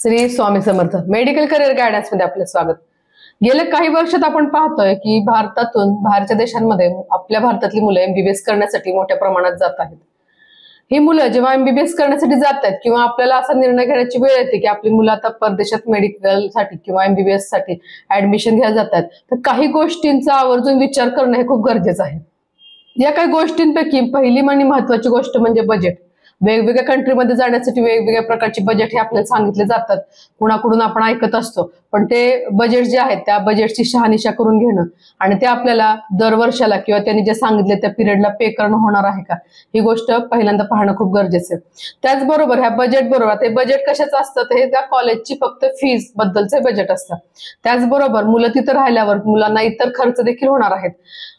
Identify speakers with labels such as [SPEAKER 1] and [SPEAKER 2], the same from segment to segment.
[SPEAKER 1] Shri Swami Samarth medical career guidance मध्ये आपलं स्वागत। गेल्या काही वर्षात आपण पाहतोय की भारतातून बाहेरच्या देशांमध्ये आपल्या भारतातली मुलं एमबीबीएस करण्यासाठी मोठ्या प्रमाणात जात आहेत। ही मुलं जेव्हा एमबीबीएस करण्यासाठी जात आहेत किंवा आपल्याला असा निर्णय घेण्याची वेळ येते की आपली मुलं आता परदेशात मेडिकल साठी किंवा एमबीबीएस साठी ऍडमिशन घ्यायला जातात, तर काही गोष्टींचा आवर्जून विचार करणं हे खूप गरजेचं आहे। या काही गोष्टींपैकी पहिली आणि महत्त्वाची गोष्ट म्हणजे बजेट। वेगवेगळ्या कंट्रीमध्ये जाण्यासाठी वेगवेगळ्या प्रकारचे बजेट हे आपल्याला सांगितले जातात, कुणाकडून आपण ऐकत असतो, पण ते बजेट जे आहेत त्या बजेटची शहानिशा करून घेणं आणि ते आपल्याला दर वर्षाला किंवा त्यांनी जे सांगितले त्या पिरियडला पे करणं होणार आहे का, ही गोष्ट पहिल्यांदा पाहणं खूप गरजेचं आहे। त्याचबरोबर ह्या बजेट बरोबर ते बजेट कशाचं असतं, हे त्या कॉलेजची फक्त फीस बद्दलचे बजेट असतं। त्याचबरोबर मुलं तिथं राहिल्यावर मुलांना इतर खर्च देखील होणार आहेत,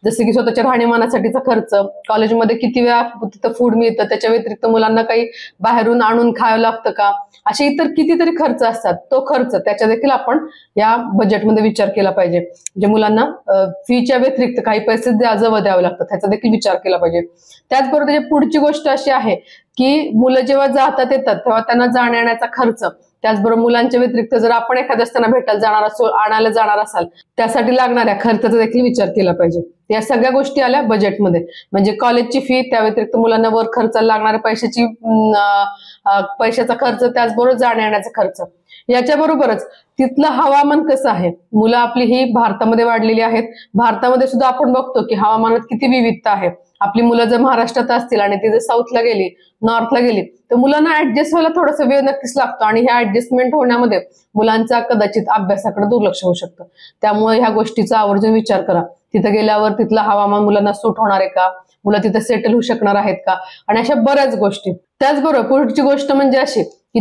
[SPEAKER 1] जसे की स्वतःच्या राहणीमानासाठीचा खर्च, कॉलेजमध्ये किती वेळा तिथं फूड मिळतं, त्याच्या व्यतिरिक्त मुलांना काही बाहेरून आणून खावं लागतं का, असे इतर कितीतरी खर्च असतात। तो खर्च त्याच्या देखील आपण या बजेटमध्ये विचार केला पाहिजे। म्हणजे मुलांना फीच्या व्यतिरिक्त काही पैसे जवळ द्यावे लागतात, त्याचा देखील विचार केला पाहिजे। त्याचबरोबर त्याची पुढची गोष्ट अशी आहे की मुलं जेव्हा जातात येतात तेव्हा त्यांना जाण्या येण्याचा खर्च, त्याचबरोबर मुलांच्या व्यतिरिक्त जर आपण एखाद्या त्यांना भेटायला जाणार असो, आणायला जाणार असाल, त्यासाठी लागणाऱ्या खर्चाचा देखील विचार केला पाहिजे। या सगळ्या गोष्टी आल्या बजेटमध्ये, म्हणजे कॉलेजची फी, त्या व्यतिरिक्त मुलांना वर खर्चाला लागणाऱ्या पैशाचा खर्च, त्याचबरोबर जाण्या येण्याचा खर्च। याच्या बरोबरच तिथलं हवामान कसं आहे। मुलं आपली ही भारतामध्ये वाढलेली आहेत, भारतामध्ये सुद्धा आपण बघतो की हवामानात किती विविधता आहे। आपली मुलं जर महाराष्ट्रात असतील आणि ती जर साऊथला गेली, नॉर्थला गेली, तर मुलांना ऍडजस्ट व्हायला थोडासा वेळ नक्कीच लागतो आणि ह्या ऍडजस्टमेंट होण्यामध्ये मुलांचा कदाचित अभ्यासाकडे दुर्लक्ष होऊ शकतं। त्यामुळे ह्या गोष्टीचा आवर्जून विचार करा। तिथं गेल्यावर तिथलं हवामान मुलांना सूट होणार आहे का, मुलं तिथं सेटल होऊ शकणार आहेत का, आणि अशा बऱ्याच गोष्टी। त्याचबरोबर पुढची गोष्ट म्हणजे अशी की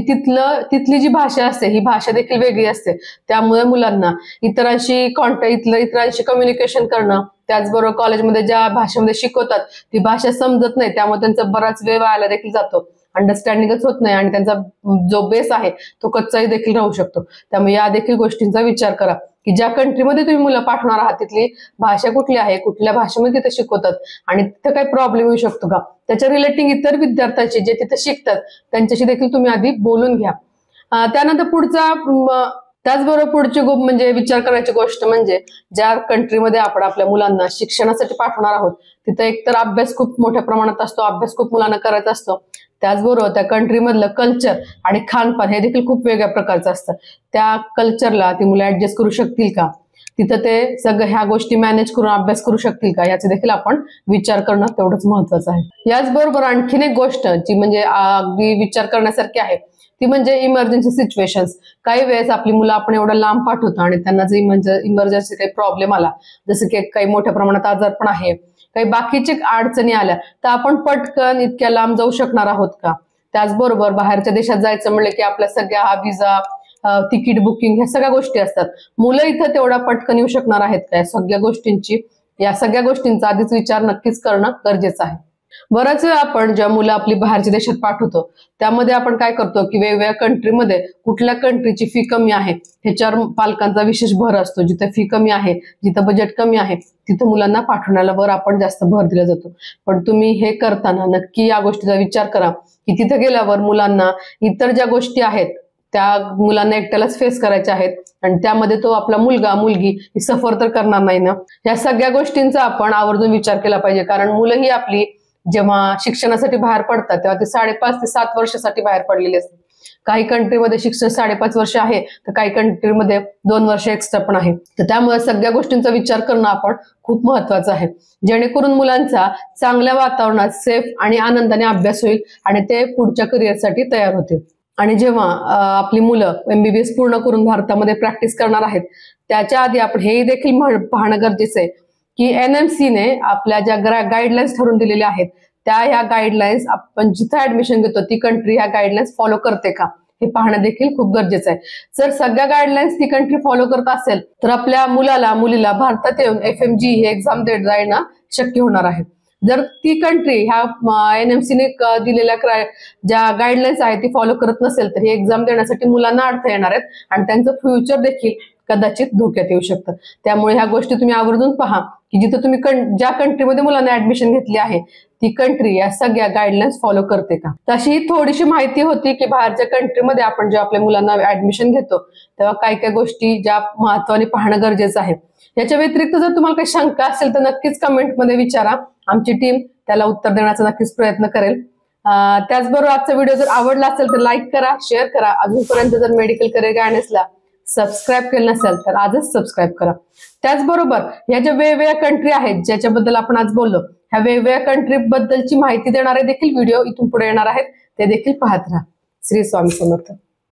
[SPEAKER 1] तिथली जी भाषा असते ही भाषा देखील वेगळी असते, त्यामुळे मुलांना इतरांशी कम्युनिकेशन करणं, त्याचबरोबर कॉलेजमध्ये ज्या भाषेमध्ये शिकवतात ती भाषा समजत नाही, त्यामुळे त्यांचा बराच वेळ वायाला देखील जातो, अंडरस्टँडिंगच होत नाही आणि त्यांचा जो बेस आहे तो कच्चाही देखील राहू शकतो। त्यामुळे या देखील गोष्टींचा विचार करा की ज्या कंट्रीमध्ये तुम्ही मुलं पाठवणार आहात तिथली भाषा कुठली आहे, कुठल्या भाषेमध्ये तिथे शिकवतात आणि तिथे काही प्रॉब्लेम येऊ शकतो का, त्याच्या रिलेटिंग इतर विद्यार्थ्यांशी जे तिथे शिकतात त्यांच्याशी देखील तुम्ही आधी बोलून घ्या। त्यानंतर त्याचबरोबर पुढची म्हणजे विचार करायची गोष्ट म्हणजे ज्या कंट्रीमध्ये आपण आपल्या मुलांना शिक्षणासाठी पाठवणार आहोत तिथे एकतर अभ्यास खूप मोठ्या प्रमाणात असतो, अभ्यास खूप मुलांना करायचा असतो, त्याचबरोबर त्या कंट्रीमधलं कल्चर आणि खानपान हे देखील खूप वेगळ्या प्रकारचं असतं। त्या कल्चरला ती मुलं ऍडजस्ट करू शकतील का, तिथं ते सगळं ह्या गोष्टी मॅनेज करून अभ्यास करू शकतील का, याचे देखील आपण विचार करणं तेवढंच महत्वाचं आहे। याचबरोबर आणखीन एक गोष्ट जी म्हणजे अगदी विचार करण्यासारखी आहे ती म्हणजे इमर्जन्सी सिच्युएशन्स। काही वेळेस आपली मुलं आपण एवढं लांब पाठवतो आणि त्यांना जर इमर्जन्सी काही प्रॉब्लेम आला, जसं की काही मोठ्या प्रमाणात आजारपण आहे, काही बाकीचे अडचणी आल्या, तर आपण पटकन इतक्या लांब जाऊ शकणार आहोत का। त्याचबरोबर बाहेरच्या देशात जायचं म्हणलं की आपल्या सगळ्या विजा, तिकीट बुकिंग ह्या सगळ्या गोष्टी असतात, मुलं इथं तेवढा पटकन येऊ शकणार आहेत का, या सगळ्या गोष्टींचा आधीच विचार नक्कीच करणं गरजेचं आहे। बराच वेळा आपण ज्या मुलं आपली बाहेरच्या देशात पाठवतो त्यामध्ये आपण काय करतो की वेगवेगळ्या कंट्रीमध्ये कुठल्या कंट्रीची फी कमी आहे ह्याच्यावर पालकांचा विशेष भर असतो। जिथे फी कमी आहे, जिथं बजेट कमी आहे, तिथं मुलांना पाठवण्यावर आपण जास्त भर दिला जातो। पण तुम्ही हे करताना नक्की या गोष्टीचा विचार करा की तिथे गेल्यावर मुलांना इतर ज्या गोष्टी आहेत त्या मुलांना एकट्यालाच फेस करायच्या आहेत आणि त्यामध्ये तो आपला मुलगा मुलगी सफर तर करणार नाही ना। या सगळ्या गोष्टींचा आपण आवर्जून विचार केला पाहिजे, कारण मुलं ही आपली जेव्हा शिक्षणासाठी बाहेर पडतात तेव्हा ते 5.5 ते 7 वर्षासाठी बाहेर पडलेले असतात। काही कंट्रीमध्ये शिक्षण 5.5 वर्ष आहे, तर काही कंट्रीमध्ये 2 वर्ष एक्स्ट्रा पण आहे। तर त्यामुळे सगळ्या गोष्टींचा विचार करणं आपण खूप महत्वाचं आहे, जेणेकरून मुलांचा चांगल्या वातावरणात सेफ आणि आनंदाने अभ्यास होईल आणि ते पुढच्या करिअरसाठी तयार होतील। आणि जेव्हा आपली मुलं एमबीबीएस पूर्ण करून भारतामध्ये प्रॅक्टिस करणार आहेत त्याच्या आधी आपण हे देखील पाहणं गरजेचं आहे की NMC ने आपल्या ज्या गाईडलाईन्स ठरवून दिलेल्या आहेत ह्या गाईडलाईन्स आपण जिथे ऍडमिशन घेतो ती कंट्री ह्या गाईडलाईन्स फॉलो करते का, हे पाहणं देखील खूप गरजेचं आहे। जर सगळ्या गाईडलाईन्स ती कंट्री फॉलो करत असेल तर आपल्या मुलीला भारतात येऊन FMG ही एक्झाम देणं शक्य होणार आहे। जर ती कंट्री ह्या NMC ने दिलेल्या ज्या गाईडलाईन्स आहेत ती फॉलो करत नसेल तर ही एक्झाम देण्यासाठी मुलांना अडथळे येणार आहेत आणि त्यांचं फ्युचर देखील कदाचित धोक्यात येऊ शकतं। त्यामुळे ह्या गोष्टी तुम्ही आवर्जून पहा की जिथे तुम्ही ज्या कंट्रीमध्ये मुलांना ऍडमिशन घेतली आहे ती कंट्री या सगळ्या गाईडलाईन्स फॉलो करते का. तशी थोडीशी माहिती होती की बाहेरच्या कंट्रीमध्ये आपण जेव्हा आपल्या मुलांना ऍडमिशन घेतो तेव्हा काय काय गोष्टी ज्या महत्वाने पाहणं गरजेचं आहे. याच्या व्यतिरिक्त जर तुम्हाला काही शंका असेल तर नक्कीच कमेंटमध्ये विचारा. आमची टीम त्याला उत्तर देण्याचा नक्कीच प्रयत्न करेल. त्याचबरोबर आजचा व्हिडिओ जर आवडला असेल तर लाईक करा, शेअर करा. अजूनपर्यंत जर मेडिकल करिअर गायडन्सला सबस्क्राईब केलं नसेल तर आजच सबस्क्राईब करा. त्याचबरोबर या ज्या वेगवेगळ्या कंट्री आहेत ज्याच्याबद्दल आपण आज बोललो, ह्या वेगवेगळ्या कंट्री बद्दलची माहिती देणारे देखील व्हिडिओ इथून पुढे येणार आहेत, ते देखील पाहत राहा. श्री स्वामी समर्थ.